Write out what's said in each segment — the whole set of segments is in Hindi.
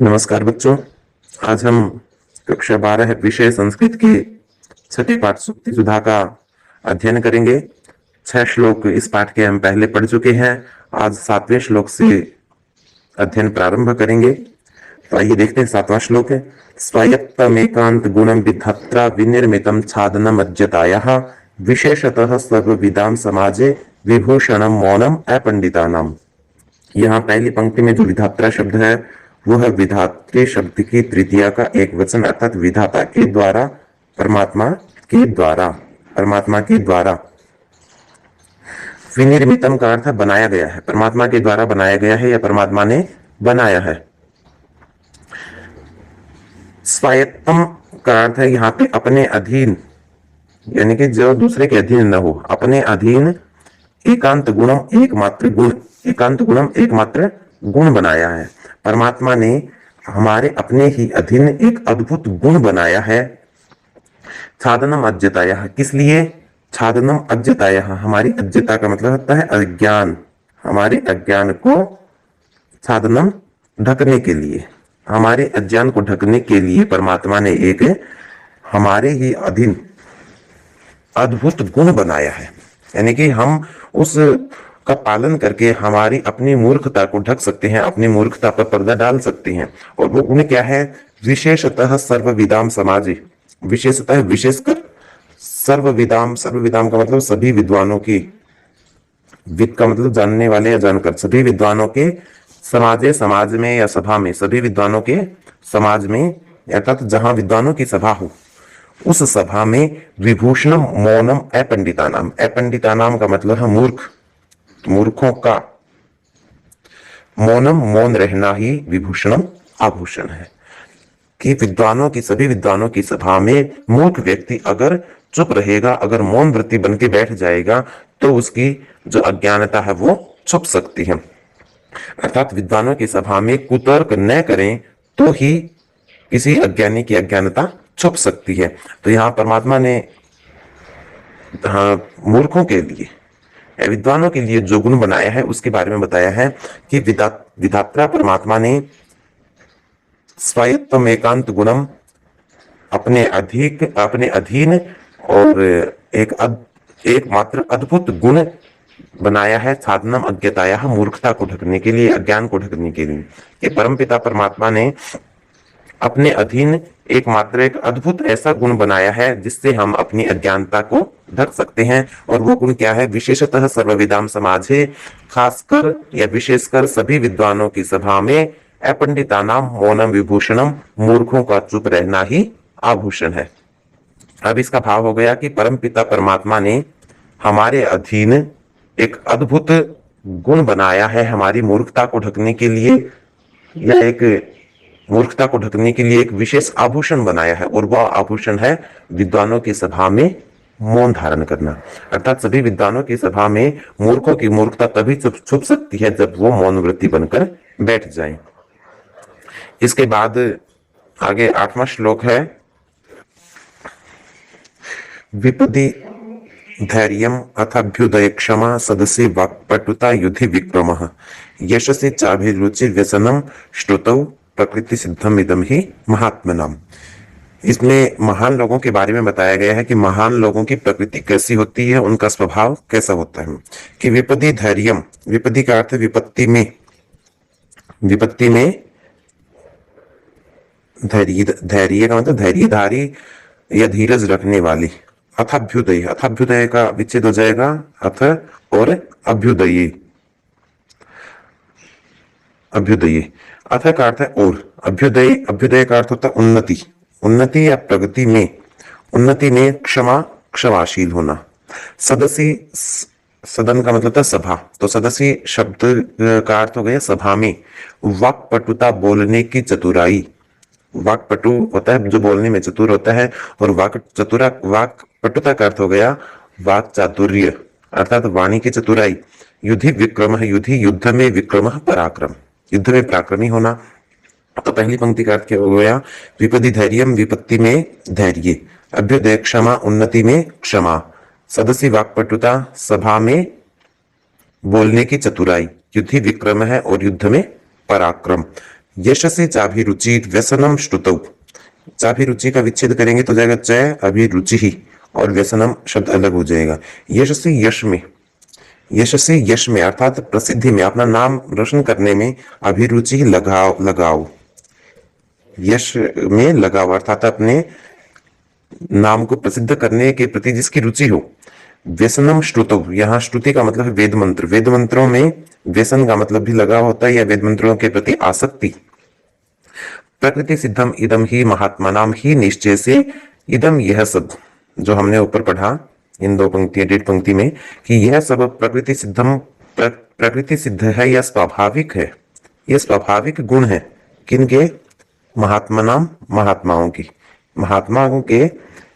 नमस्कार बच्चों। आज हम कक्षा 12 विषय संस्कृत के छठे पाठ सूक्ति सुधा का अध्ययन करेंगे। 6 श्लोक इस पाठ के हम पहले पढ़ चुके हैं। आज 7वें श्लोक से अध्ययन प्रारंभ करेंगे। तो आइए देखते हैं। 7वां श्लोक है, स्वायत्तमेकांत गुणम विधत्रा विनिर्मितम छादनम अज्यतायाः विशेषतः सर्वविदाम समाजे विभूषणम मौनम अपंडितानाम। यहाँ पहली पंक्ति में जो विधात्रा शब्द है वह विधात्री शब्द की तृतीया का एक वचन अर्थात विधाता के द्वारा, परमात्मा के द्वारा। विनिर्मितम का अर्थ बनाया गया है, परमात्मा के द्वारा बनाया गया है या परमात्मा ने बनाया है। स्वायत्तम का अर्थ है यहाँ पे अपने अधीन, यानी कि जो दूसरे के अधीन न हो, अपने अधीन। एकांत गुणम एकमात्र गुण बनाया है। परमात्मा ने हमारे अपने ही अधीन एक अद्भुत गुण बनाया है। छादनम अज्यतायाः, किस लिए? छादनम अज्यतायाः, हमारी अज्यता का मतलब होता है अज्ञान। हमारे अज्ञान को छादनम ढकने के लिए, हमारे अज्ञान को ढकने के लिए परमात्मा ने एक हमारे ही अधीन अद्भुत गुण बनाया है। यानी कि हम उस का पालन करके हमारी अपनी मूर्खता को ढक सकते हैं, अपनी मूर्खता पर पर्दा डाल सकते हैं। और वो गुण क्या है? विशेषतः सर्वविदाम समाजे, विशेषतः विशेषकर सर्वविदाम का मतलब सभी विद्वानों की, विद का मतलब जानने वाले या जानकर, सभी विद्वानों के समाजे, समाज में या सभा में, सभी विद्वानों के समाज में अर्थात जहां विद्वानों की सभा हो उस सभा में विभूषणम मौनम अपंडितानाम। अपंडितानाम का मतलब है मूर्ख, मूर्खों का। मौनम, मौन रहना ही विभूषणम आभूषण है। कि विद्वानों की, सभी विद्वानों की सभा में मूर्ख व्यक्ति अगर चुप रहेगा, अगर मौन वृत्ति बन के बैठ जाएगा तो उसकी जो अज्ञानता है वो छुप सकती है। अर्थात विद्वानों की सभा में कुतर्क न करें तो ही किसी अज्ञानी की अज्ञानता छुप सकती है। तो यहाँ परमात्मा ने मूर्खों के लिए, विद्वानों के लिए जो गुण बनाया है उसके बारे में बताया है कि विधात्रा परमात्मा ने स्वायत्तम एकांत गुणम, अपने अधीन और एक मात्र अद्भुत गुण बनाया है। छादनम अज्ञतायाः, मूर्खता को ढकने के लिए, अज्ञान को ढकने के लिए। कि परमपिता परमात्मा ने अपने अधीन एकमात्र एक अद्भुत ऐसा गुण बनाया है जिससे हम अपनी अज्ञानता को ढक सकते हैं। और वो गुण क्या है? विशेषतः सर्वविदाम समाजे, खासकर या विशेषकर सभी विद्वानों की सभा में, अपंडितानाम मौनम विभूषणम, मूर्खों का चुप रहना ही आभूषण है। अब इसका भाव हो गया कि परमपिता परमात्मा ने हमारे अधीन एक अद्भुत गुण बनाया है हमारी मूर्खता को ढकने के लिए, या एक मूर्खता को ढकने के लिए एक विशेष आभूषण बनाया है। और वह आभूषण है विद्वानों की सभा में मौन धारण करना। अर्थात सभी विद्वानों की सभा में मूर्खों की मूर्खता तभी छुप सकती है जब वो मौन वृत्ति बनकर बैठ जाए। इसके बाद आगे 8वां श्लोक है, विपदि धैर्यम अथाभ्युदय क्षमा सदसि वाक्पटुता युधि विक्रमः यशसि चाभिरुचि व्यसनम श्रुतौ प्रकृति सिद्धम इदम ही महात्मनाम। इसमें महान लोगों के बारे में बताया गया है कि महान लोगों की प्रकृति कैसी होती है, उनका स्वभाव कैसा होता है। कि विपदि धैर्यम, विपदि का अर्थ विपत्ति में धैर्य का मतलब धैर्यधारी या धीरज रखने वाली। अथाभ्युदय, अथाभ्युदय का विच्छेद हो जाएगा अथ और अभ्युदयी। अथ का अर्थ है और, अभ्युदय का अर्थ होता है उन्नति, उन्नति या प्रगति में, उन्नति में क्षमाशील होना। सदसी, सदन का मतलब था सभा, तो सदसी शब्द का अर्थ हो गया सभा में। वाक्पटुता, बोलने की चतुराई। वाक्पटु होता है जो बोलने में चतुर होता है, और वाक्पटुता का अर्थ हो गया वाक चातुर्य अर्थात वाणी की चतुराई। युधि विक्रम, युधि युद्ध में, विक्रम पराक्रम, युद्ध में पराक्रमी होना। तो पहली पंक्ति का अर्थ क्या हो गया? विपदि धैर्यम, विपत्ति में धैर्य। अभ्युदय क्षमा, उन्नति में क्षमा। सदस्य वाक्पटुता, सभा में बोलने की चतुराई। युद्धि विक्रम है और युद्ध में पराक्रम। यशसे चाभिरुचि व्यसनम श्रुतौ। चाभिरुचि का विच्छेद करेंगे तो जाएगा च अभिरुचि ही, और व्यसनम शब्द अलग हो जाएगा। यशसे यश में, यशसे यश में अर्थात प्रसिद्धि में, अपना नाम रोशन करने में, अभिरुचि लगाओ लगाओ, यश में लगाओ अर्थात अपने नाम को प्रसिद्ध करने के प्रति जिसकी रुचि हो। व्यसनम श्रुतौ, यहाँ श्रुति का मतलब है वेद मंत्र, वेद मंत्रों में व्यसन का मतलब भी लगा होता है या वेद मंत्रों के प्रति आसक्ति। प्रकृति सिद्धम इदम ही महात्मा नाम ही निश्चय से, इदम यह सब जो हमने ऊपर पढ़ा इन दो पंक्तियां डेढ़ पंक्ति में, कि यह सब प्रकृति सिद्धम, प्रकृति सिद्ध है या स्वाभाविक है, यह स्वाभाविक गुण है किनके, महात्मा नाम, महात्माओं की, महात्माओं के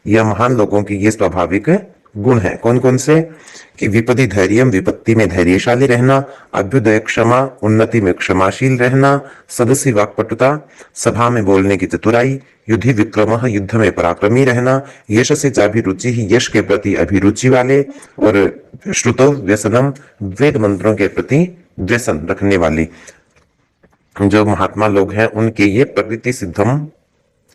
या महान लोगों की ये स्वाभाविक गुण है। कौन कौन से, कि विपदि धैर्यम, विपत्ति में धैर्यशाली रहना, अभ्युदय क्षमा, उन्नति में क्षमाशील रहना, सदस्य वाक्पटुता, सभा में बोलने की चतुराई, युद्धि विक्रम, युद्ध में पराक्रमी रहना, यश से चाभिरुचि ही, यश के प्रति अभिरुचि वाले, और श्रुतौ व्यसनम, वेद मंत्रों के प्रति व्यसन रखने वाले जो महात्मा लोग हैं उनके ये प्रकृति सिद्धम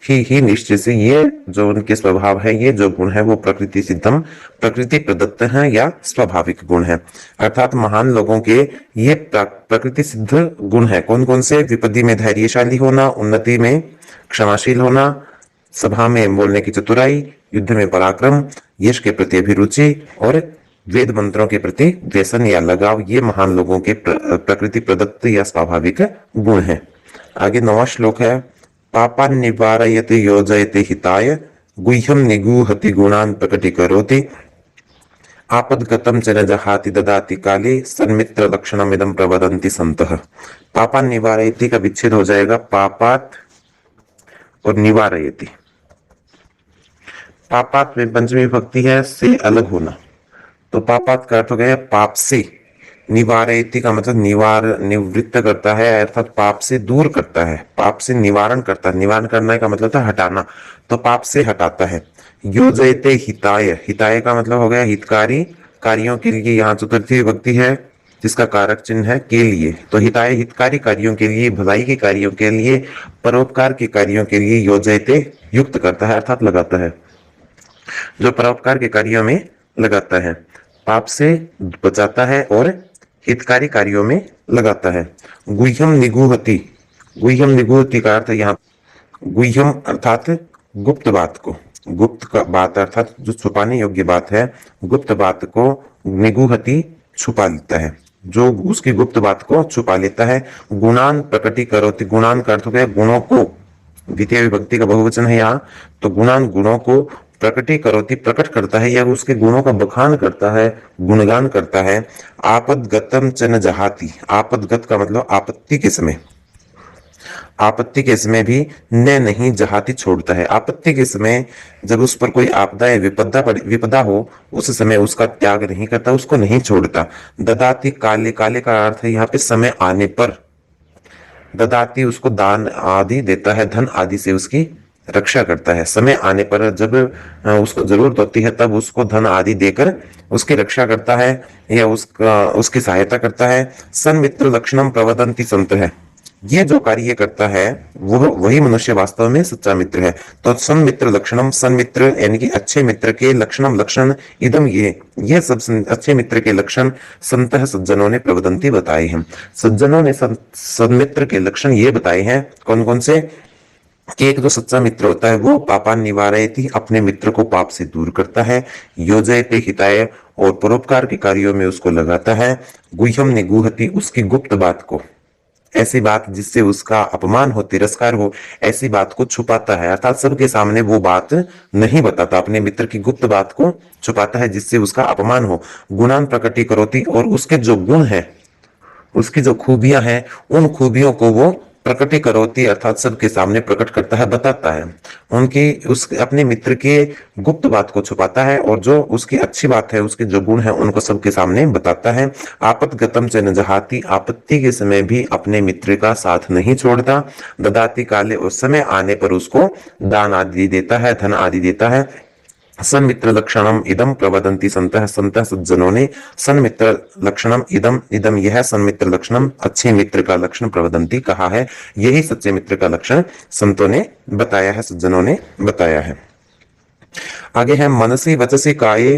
ही निश्चय से, ये जो उनके स्वभाव है, ये जो गुण है वो प्रकृति सिद्धम, प्रकृति प्रदत्त है या स्वाभाविक गुण है। अर्थात महान लोगों के ये प्रकृति सिद्ध गुण है। कौन कौन से, विपत्ति में धैर्यशाली होना, उन्नति में क्षमाशील होना, सभा में बोलने की चतुराई, युद्ध में पराक्रम, यश के प्रति अभिरुचि, और वेद मंत्रों के प्रति व्यसन या लगाव, ये महान लोगों के प्रकृति प्रदत्त या स्वाभाविक गुण है। आगे 9वां श्लोक है, पापान निवारयति योजयति हिताय, गुह्यम निगूहति गुणान प्रकटीकरोति, आपदगतम च न जहाति ददाति काले, सन्मित्र लक्षणमिदं प्रवदन्ति संतः। पापान निवारयति का विच्छेद हो जाएगा पापात और निवारयति। पापात में पंचमी विभक्ति है, से अलग होना, तो पापात का अर्थ हो गया पाप से, निवारयति का मतलब निवृत्त करता है अर्थात पाप से दूर करता है, पाप से निवारण करता है, निवारण करने का मतलब था हटाना, तो पाप से हटाता है। योजयते हिताय, हिताय का मतलब हो गया हितकारी कार्यों के लिए, यहाँ चतुर्थी विभक्ति है जिसका कारक चिन्ह है के लिए, तो हिताय हितकारी कार्यों के लिए, भलाई के कार्यों के लिए, परोपकार के कार्यों के लिए, योजयते युक्त करता है अर्थात लगाता है, जो परोपकार के कार्यों में लगाता है, पाप से बचाता है और हितकारी कार्यों में लगाता है। गुह्यम निगूहति, गुह्यम निगूहति का अर्थ यहाँ गुह्यम अर्थात गुप्त बात को, गुप्त का बात अर्थात जो छुपाने योग्य बात है, गुप्त बात को निगूहति छुपा लेता है, जो उसकी गुप्त बात को छुपा लेता है। गुणान प्रकटीकरोति, गुणान का अर्थ हो गया गुणों को, द्वितीय विभक्ति का बहुवचन है यहाँ, तो गुणान गुणों को, प्रकटीकरोति प्रकट करता है या उसके गुणों का बखान करता है, गुणगान करता है। आपदगतम च न जहाति, आपदगत का मतलब आपत्ति के समय, आपत्ति के समय भी न नहीं जहाती छोड़ता है, आपत्ति के समय जब उस पर कोई आपदा या विपदा हो उस समय उसका त्याग नहीं करता, उसको नहीं छोड़ता। ददाति काले, काले का अर्थ है यहाँ पे समय आने पर, ददाति उसको दान आदि देता है, धन आदि से उसकी रक्षा करता है, समय आने पर जब उसको जरूरत होती है तब उसको धन आदि देकर उसकी रक्षा करता है या उसकी सहायता करता है। सन्मित्र लक्षणम प्रवदन्ति संत है, ये जो कार्य करता है वो वही मनुष्य वास्तव में सच्चा मित्र है। तो सन्मित्र लक्षणम, सन्मित्र यानी कि अच्छे मित्र के लक्षणम लक्षण, इदम ये सब अच्छे मित्र के लक्षण संतः सज्जनों ने प्रवदन्ति बताए हैं, सज्जनों ने सन्मित्र के लक्षण ये बताए हैं। कौन कौन से, कि एक जो सच्चा मित्र होता है वो पापान निवारयति, अपने मित्र को पाप से दूर करता है, योजयते हिताय, और परोपकार के कार्यों में उसको लगाता है, गुह्यम निगूहति, उसकी गुप्त बात को, ऐसी बात जिससे उसका अपमान हो, तिरस्कार हो, ऐसी बात को छुपाता है, अर्थात सबके सामने वो बात नहीं बताता, अपने मित्र की गुप्त बात को छुपाता है जिससे उसका अपमान हो। गुणान प्रकटीकरोति, और उसके जो गुण है, उसकी जो खूबियां हैं, उन खूबियों को वो प्रकटीकरोति अर्थात सबके सामने प्रकट करता है, बताता है, उनकी उस अपने मित्र के गुप्त बात को छुपाता है और जो उसकी अच्छी बात है, उसके जो गुण है उनको सबके सामने बताता है। आपदगतम च न जहाति, आपत्ति के समय भी अपने मित्र का साथ नहीं छोड़ता। ददाति काले, उस समय आने पर उसको दान आदि देता है, धन आदि देता है। सन्मित्र लक्षणम इदम प्रवदंती संतः, संतः सज्जनों ने सन्मित्र लक्षणम इदम, इदम यह सन्मित्र लक्षणम अच्छे मित्र का लक्षण प्रवदंती कहा है, यही सच्चे मित्र का लक्षण संतों ने बताया है, सज्जनों ने बताया है। आगे है मनसी वचसी काये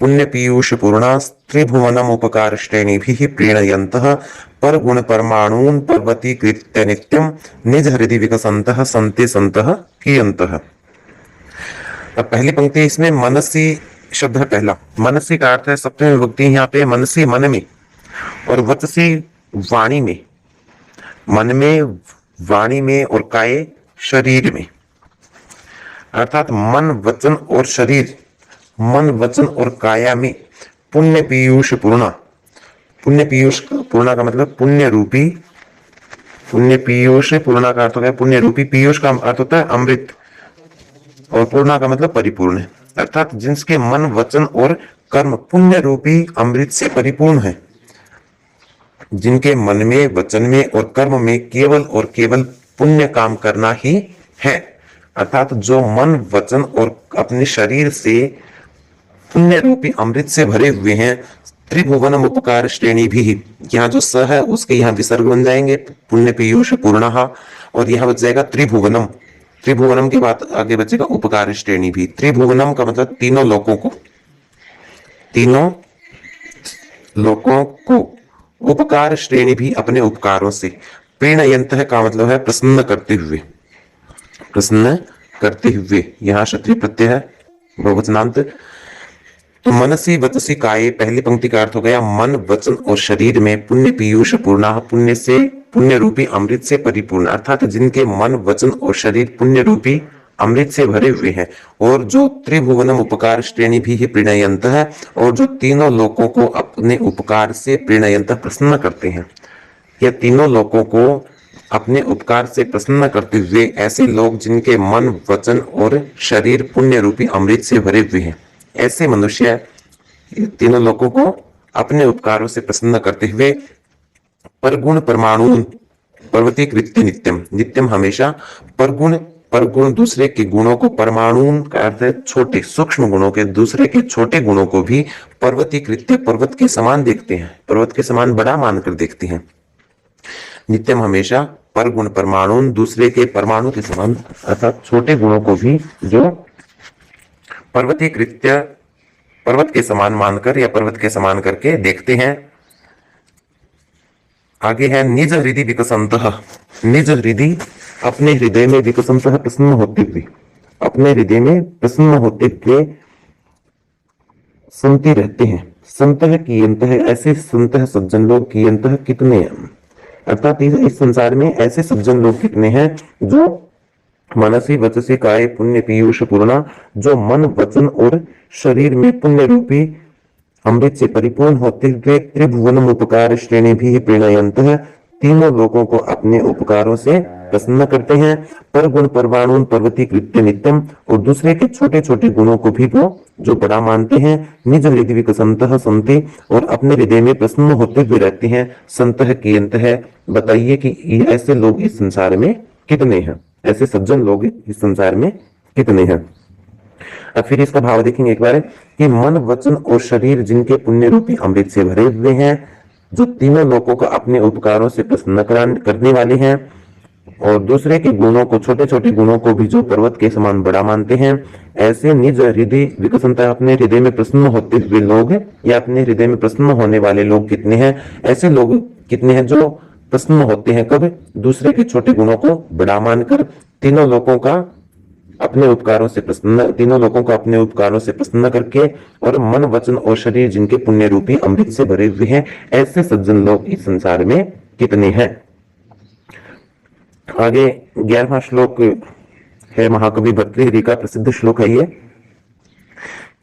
पुण्य पीयूष पूर्णा त्रिभुवनम उपकार श्रेणीभिः प्रीणयन्तः पर गुण परमाणून पर्वती कृत्य नित्यम निज हृदय विकसन्तः संते संतः कियन्तः। अब पहली पंक्ति इसमें मनसी शब्द है पहला। मनसी का अर्थ है सप्तमी विभक्ति यहाँ पे मनसी मन में और वचसी वाणी में, मन में वाणी में और काय शरीर में, अर्थात मन वचन और शरीर, मन वचन और काया में पुण्य पीयूष पूर्णा। पुण्य पीयूष पूर्णा का मतलब पुण्य रूपी, पुण्य पीयूष पूर्णा का अर्थ होता है पुण्य रूपी, पीयूष का अर्थ होता है अमृत और पूर्णा का मतलब परिपूर्ण है, अर्थात जिसके मन वचन और कर्म पुण्य रूपी अमृत से परिपूर्ण है, जिनके मन में वचन में और कर्म में केवल और केवल पुण्य काम करना ही है, अर्थात जो मन वचन और अपने शरीर से पुण्य रूपी अमृत से भरे हुए हैं। त्रिभुवनम उपकार श्रेणी भी, यहाँ जो स है उसके यहाँ विसर्ग बन जाएंगे पुण्य पीयूष पूर्णः, और यहाँ बच जाएगा त्रिभुवनम। त्रिभुवनम के बाद आगे बचेगा उपकार श्रेणी भी। त्रिभुवनम का मतलब तीनों लोगों को, तीनों लोगों को, उपकार श्रेणी भी अपने उपकारों से, प्रीणयन्तः का मतलब है प्रसन्न करते हुए, प्रसन्न करते हुए, यहाँ क्षत्रिय प्रत्यय है बहुवचनांत। तो मनसी वचसी काये पहली पंक्ति का अर्थ हो गया मन वचन और शरीर में पुण्य पीयूष पूर्णा, पुण्य से पुण्य रूपी अमृत से परिपूर्ण, अर्थात जिनके मन वचन और शरीर पुण्य रूपी अमृत से भरे हुए हैं, और जो त्रिभुवनम उपकार श्रेणी भी प्रीणयंत है, और जो तीनों लोगों को अपने उपकार से प्रीणयंत प्रसन्न करते हैं। यह तीनों लोगों को अपने उपकार से प्रसन्न करते हुए ऐसे लोग जिनके मन वचन और शरीर पुण्य रूपी अमृत से भरे हुए हैं, ऐसे मनुष्य तीनों लोगों को अपने उपकारों से प्रसन्न करते हुए परगुण परमाणु पर्वती कृत्य नित्यम, नित्यम हमेशा परगुण, परगुण दूसरे के गुणों को, परमाणु का अर्थ है छोटे सूक्ष्म गुणों के, दूसरे के छोटे गुणों को भी पर्वती कृत्य पर्वत के समान देखते हैं, पर्वत के समान बड़ा मानकर देखते हैं। नित्यम हमेशा परगुण परमाणु दूसरे के परमाणु के समान अर्थात छोटे गुणों को भी जो पर्वती कृत्य पर्वत के समान मानकर या पर्वत के समान करके देखते हैं। आगे है निज हृदय विकसंतः, निज हृदय अपने हृदय में विकसंतः प्रसन्न होते हुए, अपने हृदय में प्रसन्न होते हुए सुनते रहते हैं। संतः कियंतः, ऐसे संतः सज्जन लोग कियंतः कितने हैं, अर्थात इस संसार में ऐसे सज्जन लोग कितने हैं जो मनसी वचसी काय पुण्य पीयूष पूर्णा, जो मन वचन और शरीर में पुण्य रूपी अमृत से परिपूर्ण होते हुए त्रिभुवनम उपकार श्रेणी भी प्रीणयंत है, तीनों लोगों को अपने उपकारों से प्रसन्न करते हैं। पर गुण परमाणु पर्वती कृत्य नित्यम, और दूसरे के छोटे छोटे गुणों को भी वो जो बड़ा मानते हैं। निज हृदय विकसंतः संते, और अपने हृदय में प्रसन्न होते हुए रहते हैं। संतः कियंत है, बताइए कि ऐसे लोग इस संसार में कितने हैं, ऐसे सज्जन लोग इस संसार में कितने हैं। अब फिर इसका भाव देखेंगे एक बार कि मन वचन और शरीर जिनके पुण्य रूपी अमृत से भरे हुए हैं, जो तीनों लोगों को अपने उपकारों से प्रसन्न करने वाले हैं, और दूसरे के गुणों को, छोटे छोटे गुणों को भी जो पर्वत के समान बड़ा मानते हैं, ऐसे निज हृदय विकसंता अपने हृदय में प्रसन्न होते हुए लोग या अपने हृदय में प्रसन्न होने वाले लोग कितने हैं, ऐसे लोग कितने हैं जो प्रसन्न होते हैं कब, दूसरे के छोटे गुणों को बड़ा मानकर तीनों लोगों का अपने उपकारों से प्रसन्न, तीनों लोगों को अपने उपकारों से प्रसन्न करके, और मन वचन और शरीर जिनके पुण्य रूपी अमृत से भरे हुए हैं, ऐसे सज्जन लोग इस संसार में कितने हैं। आगे 11वां श्लोक है महाकवि भर्तृहरि का प्रसिद्ध श्लोक है ये।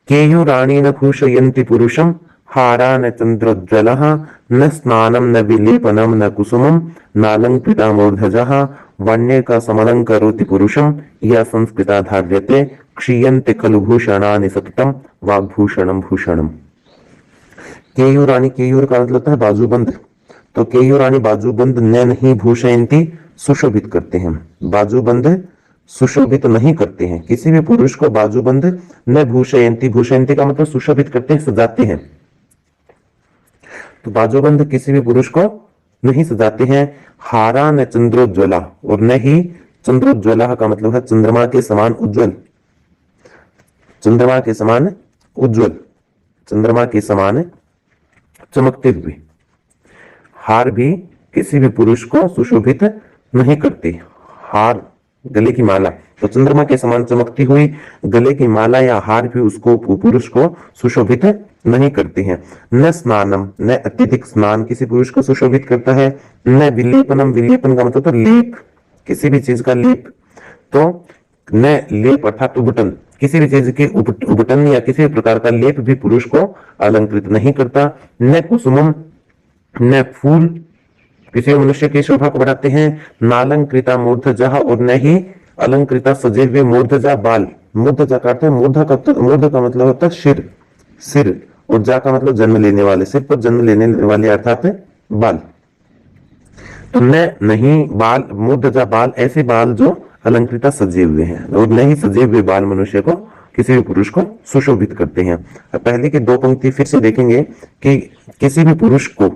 केयूराणि न भूषयन्ति पुरुषम हारा न चंद्रोज्ज्वलः न स्नानं न विलेपनं न कुसुमं नालंकृता मूर्धजः वन्य का समलंकरोति पुरुषम या संस्कृता धार्यते क्षीयन्ते खलु भूषणानि सततम वाग्भूषणम भूषणम। केयूराणि, केयूर का मतलब है बाजूबंद, तो केयूराणि बाजूबंद न नहीं भूषयन्ति सुशोभित करते हैं, बाजूबंद सुशोभित नहीं करते हैं। किसी भी पुरुष को बाजूबंद न भूषयंती, भूषयंती का मतलब सुशोभित करते हैं, सजाते हैं। तो बाजूबंद किसी भी पुरुष को नहीं सजाते हैं। हारा न चंद्रोज्वला, और न ही चंद्रोज्वला का मतलब है चंद्रमा के समान उज्जवल, चंद्रमा के समान उज्जवल, चंद्रमा के समान चमकते हुए। हार भी किसी भी पुरुष को सुशोभित नहीं करते। हार, गले की माला, तो चंद्रमा के समान चमकती हुई गले की माला या हार भी उसको, पुरुष को सुशोभित नहीं करते हैं। न स्नानम, न अत्यधिक स्नान किसी पुरुष को सुशोभित करता है। न विलेपनम, विलेपन का मतलब तो लेप, किसी भी चीज का लेप। तो न लेप अर्थात उबटन, किसी भी चीज के उबटन या किसी भी प्रकार का लेप भी पुरुष को अलंकृत नहीं करता। न कुसुमम, न फूल किसी मनुष्य की शोभा को बढ़ाते हैं। नालंकृता मूर्धजा, और न ही अलंकृता सजे हुए मूर्धजा बाल। मूर्धजा का अर्थ है, मूर्धा का मतलब होता है सिर, सिर, और जा का मतलब जन्म लेने वाले, सिर पर जन्म लेने वाले अर्थात बाल। तो न नहीं बाल, मूर्धजा बाल, ऐसे बाल जो अलंकृता सजे हुए हैं, और न ही सजे हुए बाल मनुष्य को, किसी भी पुरुष को सुशोभित करते हैं। पहले की दो पंक्ति फिर से देखेंगे कि किसी भी पुरुष को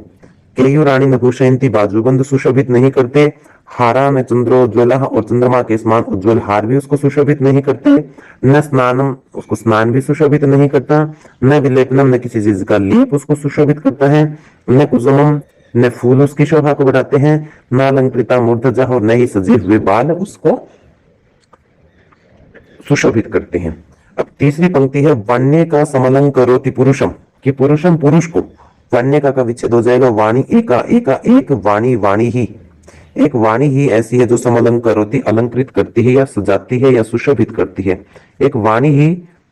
केयूरानी न भूषयंती, बाजूबंद सुशोभित नहीं करते। हारा में चंद्रोज्वला, और चंद्रमा के समान उज्जवल हार भी उसको सुशोभित नहीं करते। न स्नानम, उसको स्नान भी सुशोभित नहीं करता। न विलेपनम, न किसी चीज का लेप उसको सुशोभित करता है। न कुसुमम, न फूल उसकी शोभा को बढ़ाते हैं। न अलंकृता मूर्धजा, और न ही सजे हुए बाल उसको सुशोभित करते हैं। अब तीसरी पंक्ति है वन्य का समलंग करोति पुरुषम, कि पुरुषम पुरुष को, वन्य का विच्छेद हो जाएगा वाणी एका, एका एक वाणी, वाणी ही, एक वाणी ही ऐसी है जो समलंग करोति, अलंकृत करती है या सजाती है या सुशोभित करती है। एक वाणी ही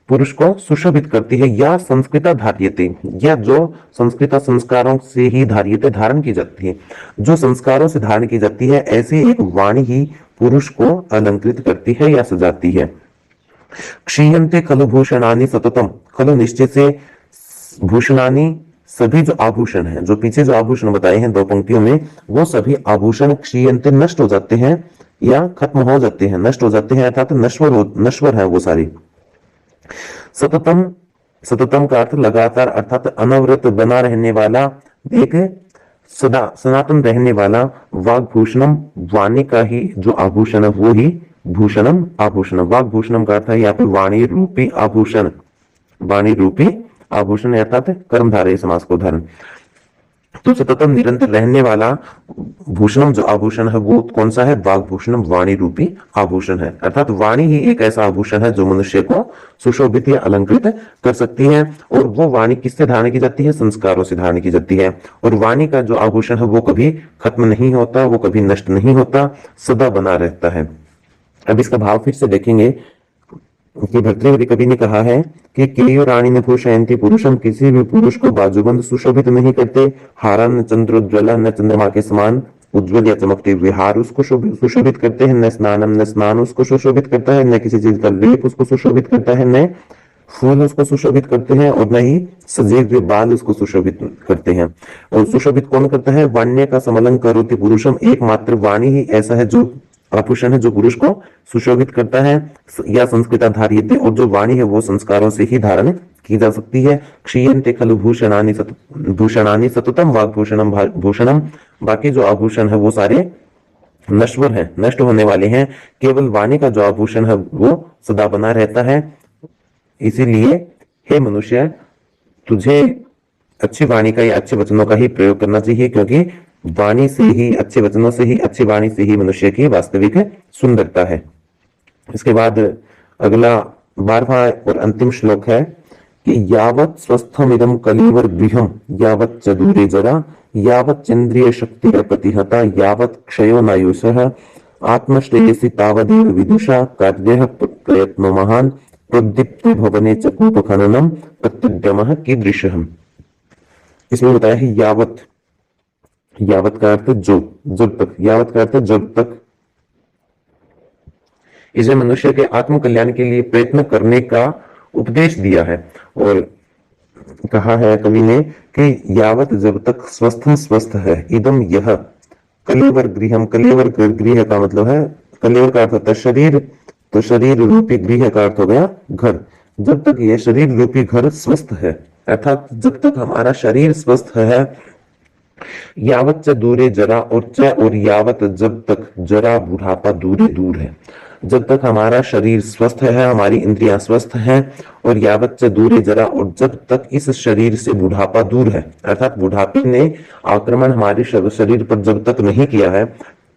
पुरुष को सुशोभित करती है, या संस्कृता धार्यते, या जो संस्कृता संस्कारों से ही धार्यते धारण की जाती है, जो संस्कारों से धारण की जाती है, ऐसी एक वाणी ही पुरुष को अलंकृत करती है या सजाती है। क्षीयन्ते खलु भूषणानि सततम, खलु निश्चय से, भूषणानि सभी जो आभूषण हैं, जो पीछे जो आभूषण बताए हैं दो पंक्तियों में, वो सभी आभूषण क्षीयन्ते नष्ट हो जाते हैं या खत्म हो जाते हैं, नष्ट हो जाते हैं अर्थात नश्वर है वो सारी। सततम, सततम का अर्थ लगातार अर्थात अनवरत बना रहने वाला, एक सदा सनातन रहने वाला। वाग्भूषणम, वाणी का ही जो आभूषण है वो ही भूषणम, आभूषण। वाग्भूषणम का अर्थ है यहाँ पे वाणी रूपी आभूषण, वाणी रूपी आभूषण अर्थात कर्मधारय समास को धारण। तो सततम निरंतर रहने वाला भूषणम जो आभूषण है वो कौन सा है? वाग्भूषणम, वाणी रूपी आभूषण है। अर्थात वाणी ही एक ऐसा आभूषण है जो मनुष्य को सुशोभित या अलंकृत कर सकती है। और वो वाणी किससे धारण की जाती है? संस्कारों से धारण की जाती है। और वाणी का जो आभूषण है वो कभी खत्म नहीं होता, वो कभी नष्ट नहीं होता, सदा बना रहता है। अब इसका भाव फिर से देखेंगे कि भर्तृहरि कवि ने कहा है कि केयो रानी ने भूषयंती पुरुषम, किसी भी पुरुष को बाजूबंद सुशोभित नहीं करते। हारा न चंद्रोज्वला, न चंद्रमा के समान उज्ज्वल या चमकते हुए हार उसको सुशोभित करते हैं। न स्नानम, न स्नान उसको सुशोभित करता है। न किसी चीज का लेप उसको सुशोभित करता है। न फूल उसको सुशोभित करते हैं और न ही सजे हुए बाल उसको सुशोभित करते हैं। और सुशोभित कौन करता है? वाण्य का समलंग करोति पुरुषम, एकमात्र वाणी ही ऐसा है जो आभूषण है जो पुरुष को सुशोभित करता है या संस्कृता धार्यते, और जो वाणी है वो संस्कारों से ही धारण की जा सकती है। क्षीयन्ते खलु भूषणानि सततम वाग्भूषणम भूषणम, बाकी जो आभूषण है वो सारे नश्वर हैं, नष्ट होने वाले हैं। केवल वाणी का जो आभूषण है वो सदा बना रहता है। इसीलिए हे मनुष्य, तुझे अच्छी वाणी का या अच्छे वचनों का ही प्रयोग करना चाहिए, क्योंकि वाणी से ही, अच्छे वचनों से ही, अच्छी वाणी से ही मनुष्य की वास्तविक सुंदरता है। इसके बाद अगला 12वां और अंतिम श्लोक है कि यावत् स्वस्थमिदं कलिवर गृहं यावत् च दूरे जरा यावत् चंद्रिय शक्ति प्रतिहता यावत् क्षयो नायुषः आत्मश्रेयसि तावदेव विदुषा कार्यः प्रयत्नो महान् प्रदीप्ते भवने च कूपखननम प्रत्युद्यमः कीदृशः। इसमें बताया है यावत्, यावत का अर्थ जो, जब तक, यावत का अर्थ जब तक। इसे मनुष्य के आत्म कल्याण के लिए प्रयत्न करने का उपदेश दिया है। और कहा है कवि ने कि यावत जब तक स्वस्थ है, इदम यह कलेवर गृहम, कलेवर गृह का मतलब है, कलेवर का अर्थ होता है शरीर तो शरीर रूपी गृह का अर्थ हो गया घर। जब तक ये शरीर रूपी घर स्वस्थ है, अर्थात जब तक हमारा शरीर स्वस्थ है, यावत च दूरे जरा, और यावत जब तक जरा बुढ़ापा दूरे दूर है। जब तक हमारा शरीर स्वस्थ है, हमारी इंद्रियां स्वस्थ हैं, और यावत च दूरे जरा, और जब तक इस शरीर से बुढ़ापा दूर है, अर्थात बुढ़ापे ने आक्रमण हमारे शरीर पर जब तक नहीं किया है,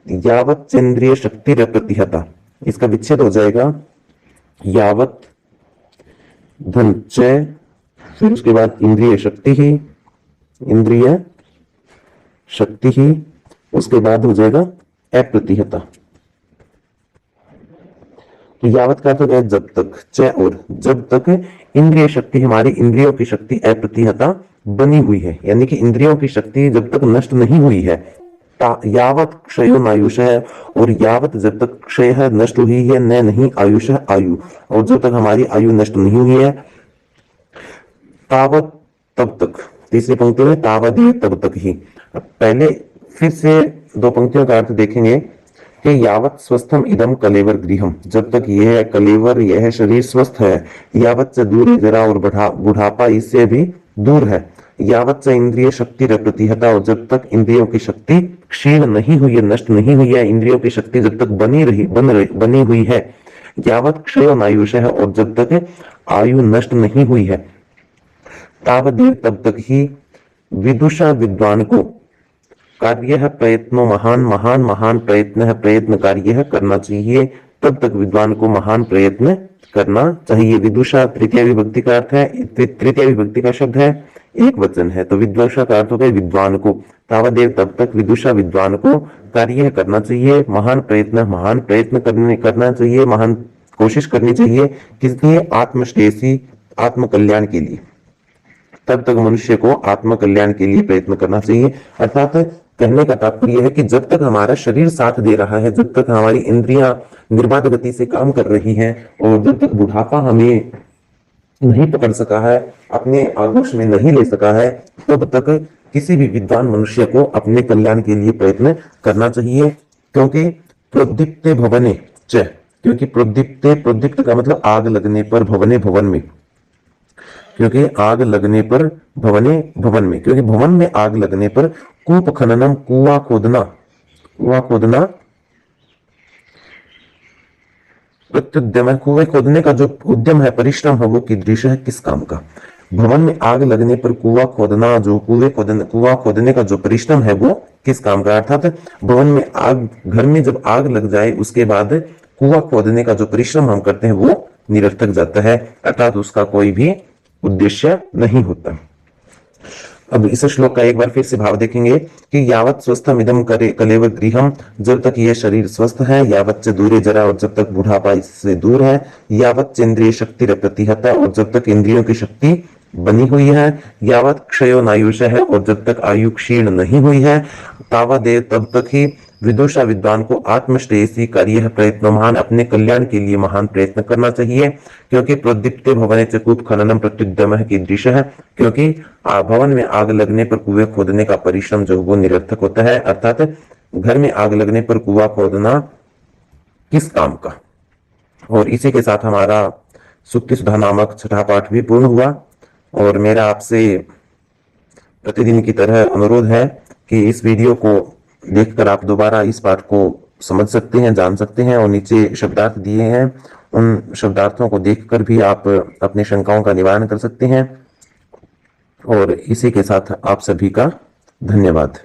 यावत चंद्रिय शक्ति प्रतिहता, इसका विच्छेद हो जाएगा यावत धन च, फिर उसके बाद इंद्रिय शक्ति ही, इंद्रिय शक्ति ही, उसके बाद हो जाएगा अप्रतिहता। तो यावत का तो जब तक, च और जब तक इंद्रिय शक्ति, हमारी इंद्रियों की शक्ति अप्रतिहता बनी हुई है, यानी कि इंद्रियों की शक्ति जब तक नष्ट नहीं हुई है, यावत क्षयो नायुष है, और यावत जब तक क्षय है, नष्ट हुई है, न नहीं आयुष है आयु, और जब तक हमारी आयु नष्ट नहीं हुई है, तावत तब तक, तीसरी पंक्ति में तावत तब तक ही। पहले फिर से दो पंक्तियों का अर्थ देखेंगे कि यावत स्वस्थम इदम कलेवर गृहम, जब तक यह कलेवर, यह शरीर स्वस्थ है, यावत से दूर जरा, और बुढ़ापा इससे भी दूर है, यावत से इंद्रिय शक्ति प्रतिहता, और जब तक इंद्रियों की शक्ति क्षीण नहीं हुई है, नष्ट नहीं हुई है, इंद्रियों की शक्ति जब तक बनी हुई है, यावत क्षय नायुष है, और जब तक आयु नष्ट नहीं हुई है, तावदेव तब तक ही विदुषा विद्वान को कार्य है प्रयत्नो महान प्रयत्न है, प्रयत्न कार्य है करना चाहिए, तब तक विद्वान को महान प्रयत्न करना चाहिए। विदुषा तृतीय विभक्ति का अर्थ है, तृतीय विभक्ति का शब्द है, एक वचन है, तो विदुषा का अर्थ होगा विद्वान को, तावदेव तब तक विदुषा विद्वान को कार्य करना चाहिए, महान प्रयत्न करना चाहिए, महान कोशिश करनी चाहिए, किस लिए? आत्मश्रेयसी, आत्म कल्याण के लिए। तब तक मनुष्य को आत्म कल्याण के लिए प्रयत्न करना चाहिए। अर्थात कहने का तात्पर्य है कि जब तक हमारा शरीर साथ दे रहा है, जब तक हमारी इंद्रियां निर्बाध गति से काम कर रही हैं, और जब तक बुढ़ापा हमें नहीं पकड़ सका है, अपने आगोश में नहीं ले सका है, तब तक किसी भी विद्वान मनुष्य को अपने कल्याण के लिए प्रयत्न करना चाहिए। क्योंकि प्रोद्दीप्ते भवने च, क्योंकि प्रोद्दीप्त का मतलब आग लगने पर, भवने भवन में, क्योंकि आग लगने पर भवन में, क्योंकि भवन में आग लगने पर कूप खननम, कुआं खोदना प्रत्युद्यम है, कुएं खोदने का जो उद्यम है, परिश्रम है, वो कीदृश है, किस काम का? भवन में आग लगने पर कुआं खोदना, जो कुआं खोदने का जो परिश्रम है, वो किस काम का? अर्थात भवन में आग, घर में जब आग लग जाए, उसके बाद कुआं खोदने का जो परिश्रम हम करते हैं, वो निरर्थक जाता है, अर्थात उसका कोई भी उद्देश्य नहीं होता। अब इस श्लोक का एक बार फिर से भाव देखेंगे कि यावत स्वस्थम इदम कलेवर गृहम, जब तक यह शरीर स्वस्थ है, यावत च दूरे जरा, और जब तक बुढ़ापा इससे दूर है, यावत च इंद्रिय शक्ति प्रतिहता, और जब तक इंद्रियों की शक्ति बनी हुई है, यावत क्षयो नायुष है, और जब तक आयु क्षीण नहीं हुई है, तावदेव तब तक ही विदुषा विद्वान को आत्मश्रेयसी कार्य प्रयत्न, महान अपने कल्याण के लिए महान प्रयत्न करना चाहिए। क्योंकि प्रोद्दीप्ते भवने च कूप खननम प्रत्युद्यम की दृश्य है, क्योंकि भवन में आग लगने पर कुएं खोदने का परिश्रम जो वो निरर्थक होता है, अर्थात घर में आग लगने पर कुआं खोदना किस काम का। और इसी के साथ हमारा सुक्ति सुधा नामक छठा पाठ भी पूर्ण हुआ। और मेरा आपसे प्रतिदिन की तरह अनुरोध है कि इस वीडियो को देखकर आप दोबारा इस पाठ को समझ सकते हैं, जान सकते हैं, और नीचे शब्दार्थ दिए हैं, उन शब्दार्थों को देखकर भी आप अपनी शंकाओं का निवारण कर सकते हैं। और इसी के साथ आप सभी का धन्यवाद।